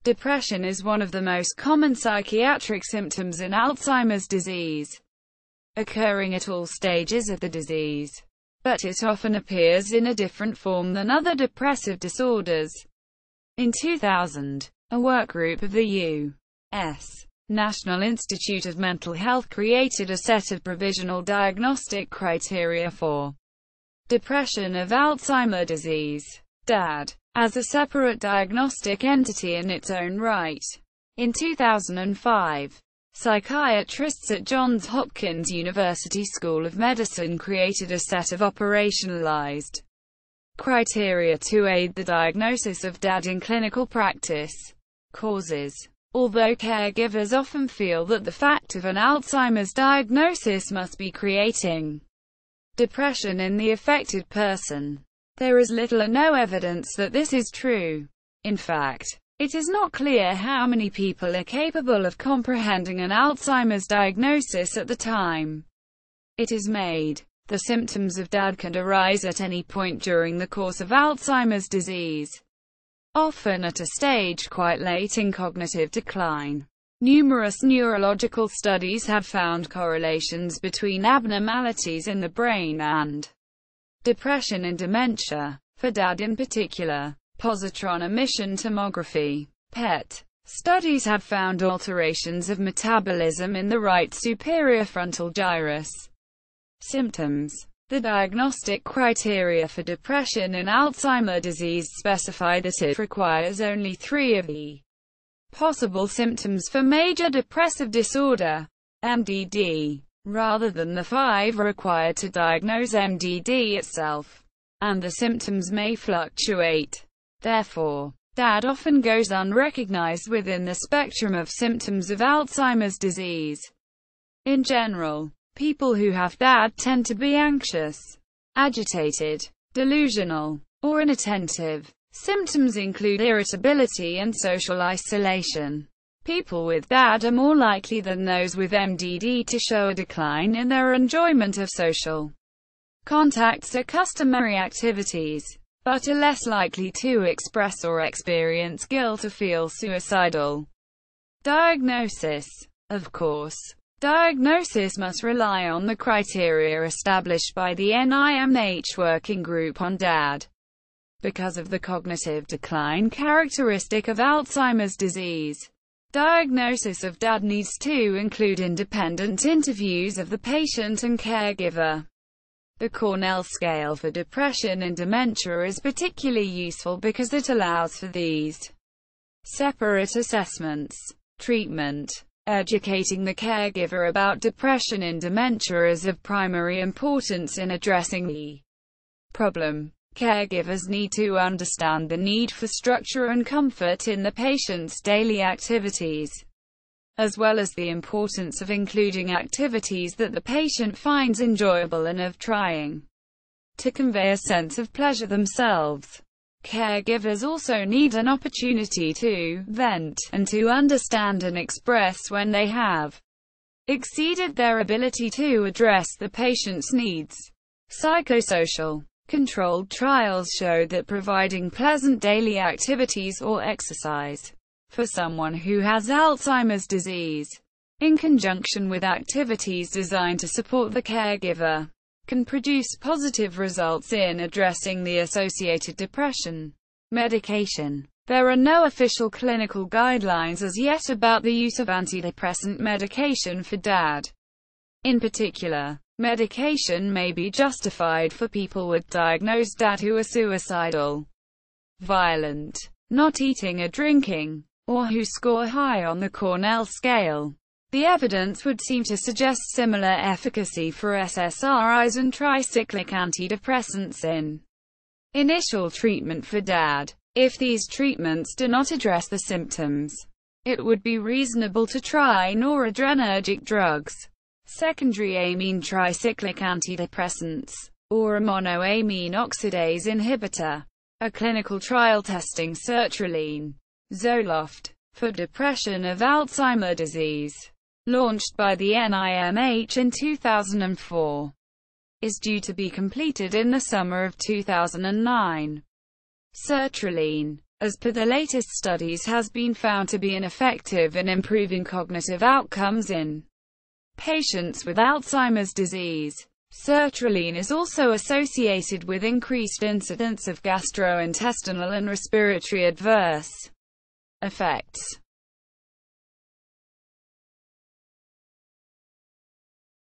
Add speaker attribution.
Speaker 1: Depression is one of the most common psychiatric symptoms in Alzheimer's disease, occurring at all stages of the disease. But it often appears in a different form than other depressive disorders. In 2000, a workgroup of the U.S. National Institute of Mental Health created a set of provisional diagnostic criteria for depression of Alzheimer's disease, DAD, as a separate diagnostic entity in its own right. In 2005, psychiatrists at Johns Hopkins University School of Medicine created a set of operationalized criteria to aid the diagnosis of DAD in clinical practice. Causes. Although caregivers often feel that the fact of an Alzheimer's diagnosis must be creating depression in the affected person, there is little or no evidence that this is true. In fact, it is not clear how many people are capable of comprehending an Alzheimer's diagnosis at the time it is made. The symptoms of DAD can arise at any point during the course of Alzheimer's disease, often at a stage quite late in cognitive decline. Numerous neurological studies have found correlations between abnormalities in the brain and depression and dementia. For DAD in particular, positron emission tomography (PET) studies have found alterations of metabolism in the right superior frontal gyrus. Symptoms. The diagnostic criteria for depression in Alzheimer's disease specify that it requires only 3 of the possible symptoms for major depressive disorder, MDD, rather than the 5 required to diagnose MDD itself, and the symptoms may fluctuate. Therefore, DAD often goes unrecognized within the spectrum of symptoms of Alzheimer's disease. In general, people who have DAD tend to be anxious, agitated, delusional, or inattentive. Symptoms include irritability and social isolation. People with DAD are more likely than those with MDD to show a decline in their enjoyment of social contacts or customary activities, but are less likely to express or experience guilt or feel suicidal. Diagnosis. Of course, diagnosis must rely on the criteria established by the NIMH Working Group on DAD. Because of the cognitive decline characteristic of Alzheimer's disease, diagnosis of DAD needs to include independent interviews of the patient and caregiver. The Cornell scale for depression and dementia is particularly useful because it allows for these separate assessments. Treatment. Educating the caregiver about depression in dementia is of primary importance in addressing the problem. Caregivers need to understand the need for structure and comfort in the patient's daily activities, as well as the importance of including activities that the patient finds enjoyable and of trying to convey a sense of pleasure themselves. Caregivers also need an opportunity to vent, and to understand and express when they have exceeded their ability to address the patient's needs. Psychosocial. Controlled trials show that providing pleasant daily activities or exercise for someone who has Alzheimer's disease, in conjunction with activities designed to support the caregiver, can produce positive results in addressing the associated depression. Medication. There are no official clinical guidelines as yet about the use of antidepressant medication for DAD. In particular, medication may be justified for people with diagnosed DAD who are suicidal, violent, not eating or drinking, or who score high on the Cornell scale. The evidence would seem to suggest similar efficacy for SSRIs and tricyclic antidepressants in initial treatment for DAD. If these treatments do not address the symptoms, it would be reasonable to try noradrenergic drugs, secondary amine tricyclic antidepressants, or a monoamine oxidase inhibitor. A clinical trial testing sertraline, Zoloft, for depression of Alzheimer's disease, launched by the NIMH in 2004, is due to be completed in the summer of 2009. Sertraline as per the latest studies, has been found to be ineffective in improving cognitive outcomes in patients with Alzheimer's disease. Sertraline is also associated with increased incidence of gastrointestinal and respiratory adverse effects.